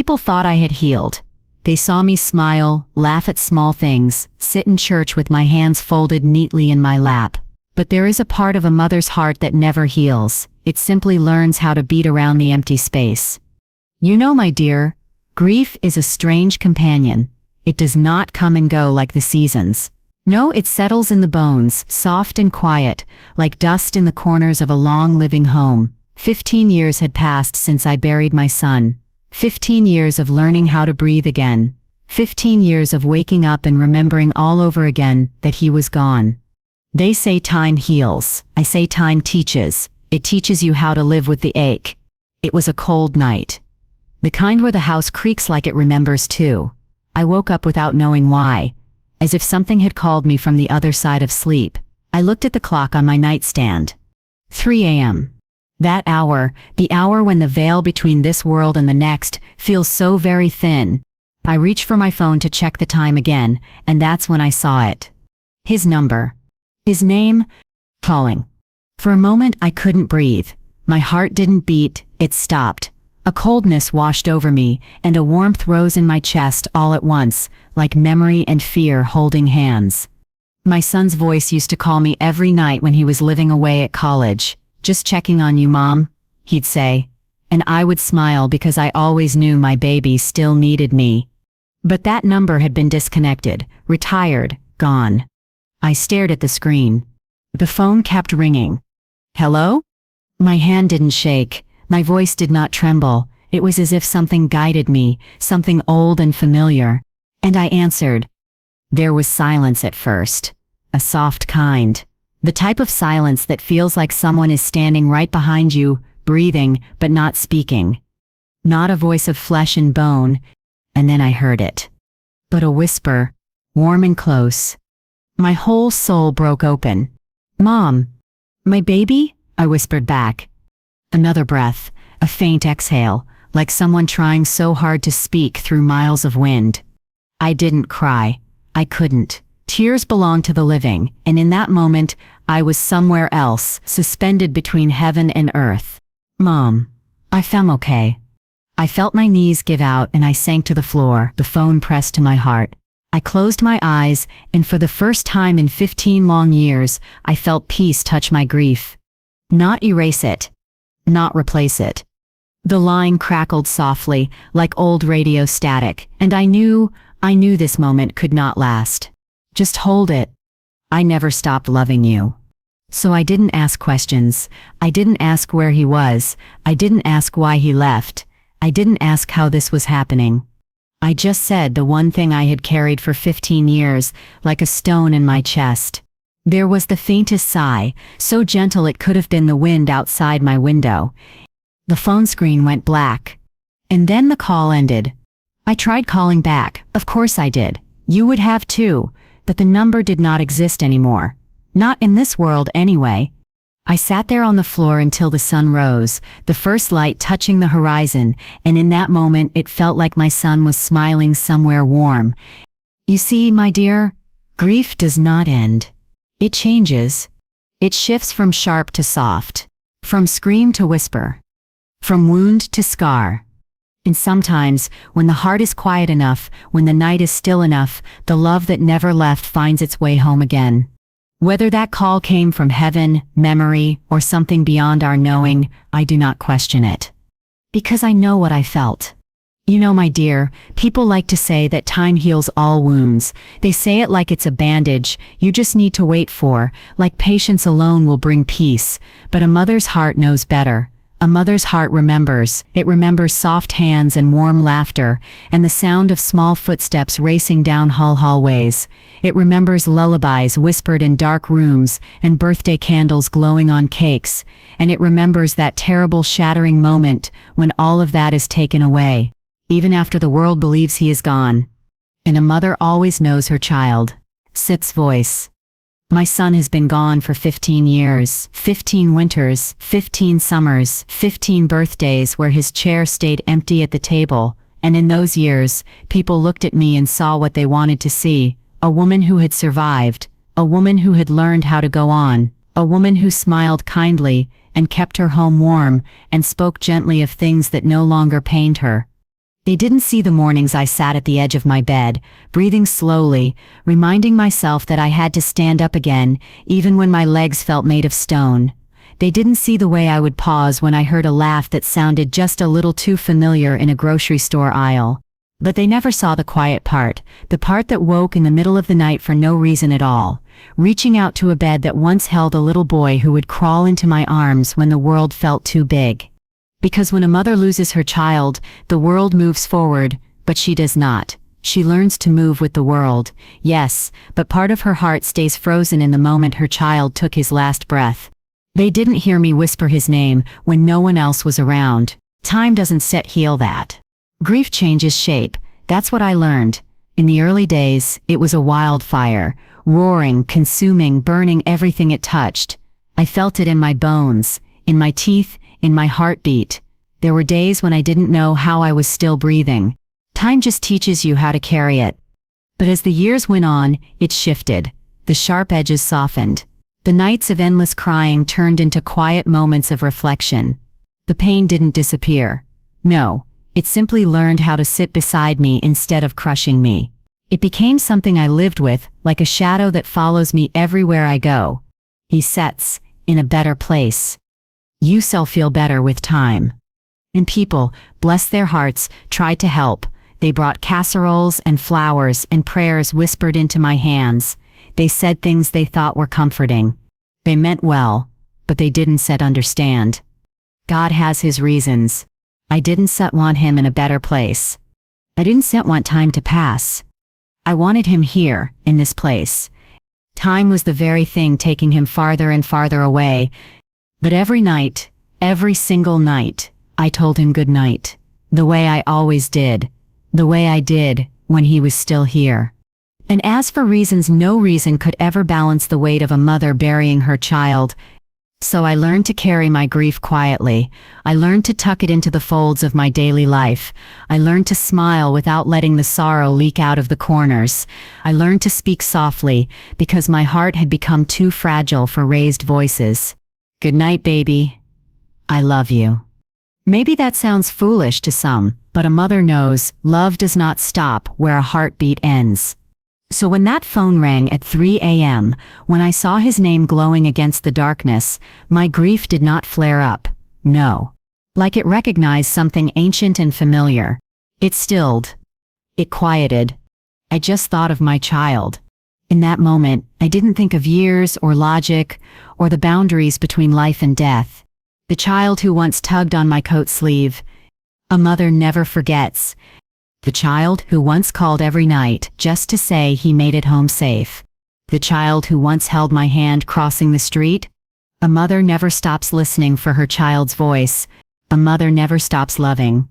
People thought I had healed. They saw me smile, laugh at small things, sit in church with my hands folded neatly in my lap. But there is a part of a mother's heart that never heals. It simply learns how to beat around the empty space. You know, my dear, grief is a strange companion. It does not come and go like the seasons. No, it settles in the bones, soft and quiet, like dust in the corners of a long living home. 15 years had passed since I buried my son. 15 years of learning how to breathe again. 15 years of waking up and remembering all over again that he was gone. They say time heals. I say time teaches. It teaches you how to live with the ache. It was a cold night. The kind where the house creaks like it remembers too. I woke up without knowing why, as if something had called me from the other side of sleep. I looked at the clock on my nightstand. 3 a.m. That hour, the hour when the veil between this world and the next feels so very thin. I reached for my phone to check the time again, and that's when I saw it. His number. His name. Calling. For a moment I couldn't breathe. My heart didn't beat, it stopped. A coldness washed over me, and a warmth rose in my chest all at once, like memory and fear holding hands. My son's voice used to call me every night when he was living away at college. "Just checking on you, Mom," he'd say. And I would smile because I always knew my baby still needed me. But that number had been disconnected, retired, gone. I stared at the screen. The phone kept ringing. Hello? My hand didn't shake. My voice did not tremble. It was as if something guided me, something old and familiar. And I answered. There was silence at first. A soft kind. The type of silence that feels like someone is standing right behind you, breathing, but not speaking. Not a voice of flesh and bone. And then I heard it. But a whisper, warm and close. My whole soul broke open. "Mom." "My baby?" I whispered back. Another breath, a faint exhale, like someone trying so hard to speak through miles of wind. I didn't cry. I couldn't. Tears belong to the living, and in that moment, I was somewhere else, suspended between heaven and earth. "Mom." I felt okay. I felt my knees give out and I sank to the floor, the phone pressed to my heart. I closed my eyes, and for the first time in 15 long years, I felt peace touch my grief. Not erase it. Not replace it. The line crackled softly, like old radio static, and I knew this moment could not last. Just hold it. I never stopped loving you. So I didn't ask questions. I didn't ask where he was. I didn't ask why he left. I didn't ask how this was happening. I just said the one thing I had carried for 15 years, like a stone in my chest. There was the faintest sigh, so gentle it could have been the wind outside my window. The phone screen went black. And then the call ended. I tried calling back, of course I did. You would have too, but the number did not exist anymore. Not in this world anyway. I sat there on the floor until the sun rose, the first light touching the horizon, and in that moment it felt like my son was smiling somewhere warm. You see, my dear, grief does not end. It changes. It shifts from sharp to soft, from scream to whisper, from wound to scar. And sometimes, when the heart is quiet enough, when the night is still enough, the love that never left finds its way home again. Whether that call came from heaven, memory, or something beyond our knowing, I do not question it. Because I know what I felt. You know, my dear, people like to say that time heals all wounds. They say it like it's a bandage you just need to wait for, like patience alone will bring peace. But a mother's heart knows better. A mother's heart remembers. It remembers soft hands and warm laughter, and the sound of small footsteps racing down hallways. It remembers lullabies whispered in dark rooms and birthday candles glowing on cakes. And it remembers that terrible shattering moment when all of that is taken away, even after the world believes he is gone. And a mother always knows her child. Sip's voice. My son has been gone for 15 years, 15 winters, 15 summers, 15 birthdays where his chair stayed empty at the table, and in those years, people looked at me and saw what they wanted to see, a woman who had survived, a woman who had learned how to go on, a woman who smiled kindly and kept her home warm and spoke gently of things that no longer pained her. They didn't see the mornings I sat at the edge of my bed, breathing slowly, reminding myself that I had to stand up again, even when my legs felt made of stone. They didn't see the way I would pause when I heard a laugh that sounded just a little too familiar in a grocery store aisle. But they never saw the quiet part, the part that woke in the middle of the night for no reason at all, reaching out to a bed that once held a little boy who would crawl into my arms when the world felt too big. Because when a mother loses her child, the world moves forward, but she does not. She learns to move with the world, yes, but part of her heart stays frozen in the moment her child took his last breath. They didn't hear me whisper his name when no one else was around. Time doesn't heal that. Grief changes shape, that's what I learned. In the early days, it was a wildfire, roaring, consuming, burning everything it touched. I felt it in my bones, in my teeth, in my heartbeat. There were days when I didn't know how I was still breathing. Time just teaches you how to carry it. But as the years went on, it shifted. The sharp edges softened. The nights of endless crying turned into quiet moments of reflection. The pain didn't disappear. No. It simply learned how to sit beside me instead of crushing me. It became something I lived with, like a shadow that follows me everywhere I go. He sets, in a better place. You shall feel better with time. And people, bless their hearts, tried to help. They brought casseroles and flowers and prayers whispered into my hands. They said things they thought were comforting. They meant well, but they didn't understand. God has his reasons. I didn't want him in a better place. I didn't want time to pass. I wanted him here, in this place. Time was the very thing taking him farther and farther away. But every night, every single night, I told him good night. The way I always did. The way I did, when he was still here. And as for reasons, no reason could ever balance the weight of a mother burying her child. So I learned to carry my grief quietly. I learned to tuck it into the folds of my daily life. I learned to smile without letting the sorrow leak out of the corners. I learned to speak softly, because my heart had become too fragile for raised voices. Good night, baby. I love you. Maybe that sounds foolish to some, but a mother knows love does not stop where a heartbeat ends. So when that phone rang at 3 a.m., when I saw his name glowing against the darkness, my grief did not flare up. No. Like it recognized something ancient and familiar. It stilled. It quieted. I just thought of my child. In that moment, I didn't think of years or logic or the boundaries between life and death. The child who once tugged on my coat sleeve. A mother never forgets. The child who once called every night just to say he made it home safe. The child who once held my hand crossing the street. A mother never stops listening for her child's voice. A mother never stops loving.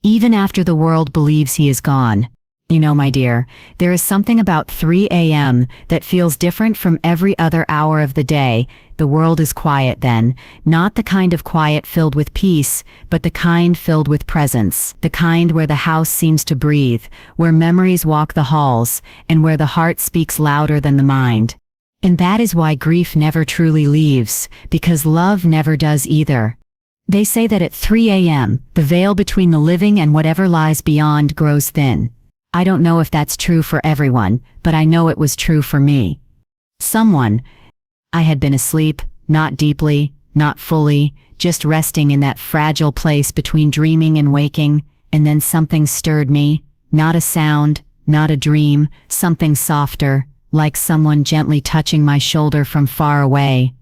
Even after the world believes he is gone. You know, my dear, there is something about 3 a.m. that feels different from every other hour of the day. The world is quiet then, not the kind of quiet filled with peace, but the kind filled with presence, the kind where the house seems to breathe, where memories walk the halls, and where the heart speaks louder than the mind. And that is why grief never truly leaves, because love never does either. They say that at 3 a.m., the veil between the living and whatever lies beyond grows thin. I don't know if that's true for everyone, but I know it was true for me. I had been asleep, not deeply, not fully, just resting in that fragile place between dreaming and waking, and then something stirred me, not a sound, not a dream, something softer, like someone gently touching my shoulder from far away.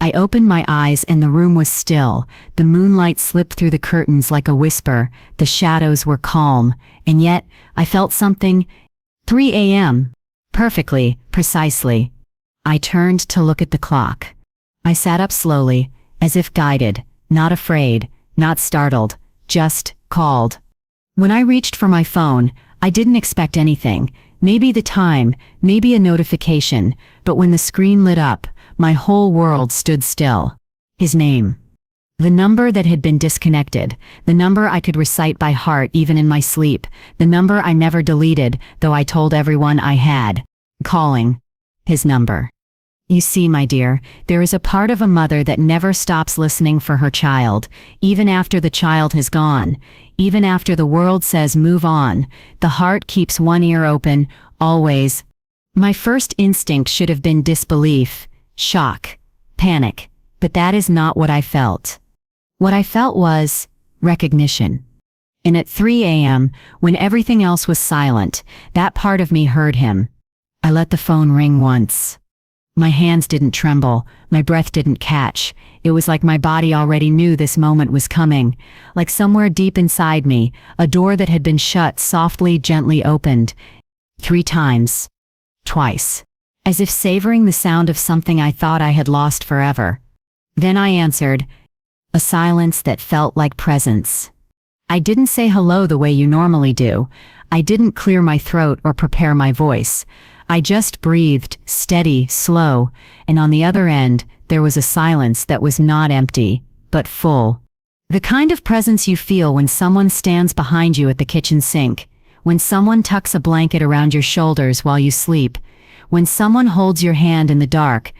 I opened my eyes and the room was still. The moonlight slipped through the curtains like a whisper. The shadows were calm, and yet I felt something. 3 a.m. Perfectly, precisely. I turned to look at the clock. I sat up slowly, as if guided, not afraid, not startled, just called. When I reached for my phone, I didn't expect anything. Maybe the time, maybe a notification, but when the screen lit up, my whole world stood still. His name. The number that had been disconnected, the number I could recite by heart even in my sleep, the number I never deleted, though I told everyone I had. Calling. His number. You see, my dear, there is a part of a mother that never stops listening for her child, even after the child has gone, even after the world says move on. The heart keeps one ear open, always. My first instinct should have been disbelief, shock, panic, but that is not what I felt. What I felt was recognition. And at 3 a.m., when everything else was silent, that part of me heard him. I let the phone ring once. My hands didn't tremble, my breath didn't catch. It was like my body already knew this moment was coming. Like somewhere deep inside me, a door that had been shut softly, gently opened. 3 times. Twice. As if savoring the sound of something I thought I had lost forever. Then I answered. A silence that felt like presence. I didn't say hello the way you normally do. I didn't clear my throat or prepare my voice. I just breathed, steady, slow, and on the other end, there was a silence that was not empty, but full. The kind of presence you feel when someone stands behind you at the kitchen sink, when someone tucks a blanket around your shoulders while you sleep, when someone holds your hand in the dark.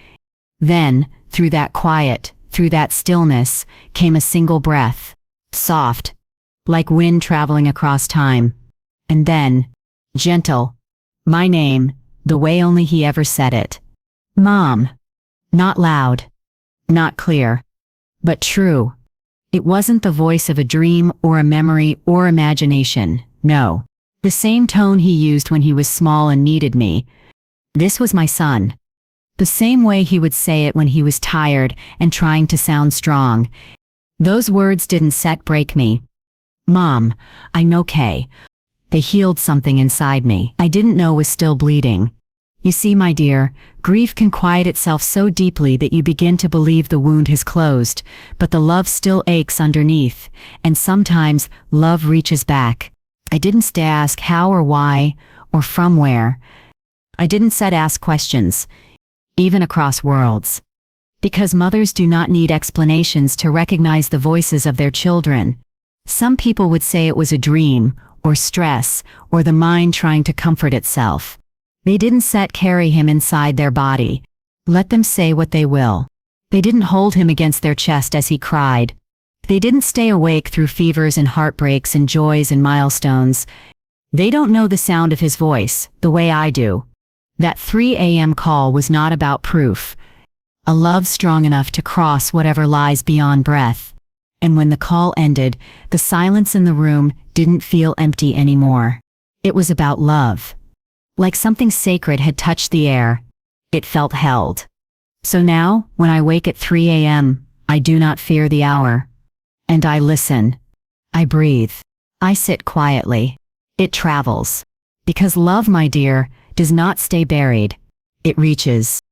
Then, through that quiet, through that stillness, came a single breath, soft, like wind traveling across time. And then, gentle, my name, the way only he ever said it. Mom. Not loud. Not clear. But true. It wasn't the voice of a dream or a memory or imagination, no. The same tone he used when he was small and needed me. This was my son. The same way he would say it when he was tired and trying to sound strong. Those words didn't break me. Mom, I'm okay. They healed something inside me I didn't know was still bleeding. You see, my dear, grief can quiet itself so deeply that you begin to believe the wound has closed, but the love still aches underneath, and sometimes love reaches back. I didn't ask how or why, or from where. I didn't ask questions, even across worlds. Because mothers do not need explanations to recognize the voices of their children. Some people would say it was a dream, or stress, or the mind trying to comfort itself. They didn't carry him inside their body. Let them say what they will. They didn't hold him against their chest as he cried. They didn't stay awake through fevers and heartbreaks and joys and milestones. They don't know the sound of his voice, the way I do. That 3 a.m. call was not about proof. A love strong enough to cross whatever lies beyond breath. And when the call ended, the silence in the room didn't feel empty anymore. It was about love. Like something sacred had touched the air. It felt held. So now, when I wake at 3 a.m., I do not fear the hour. And I listen. I breathe. I sit quietly. It travels. Because love, my dear, does not stay buried. It reaches.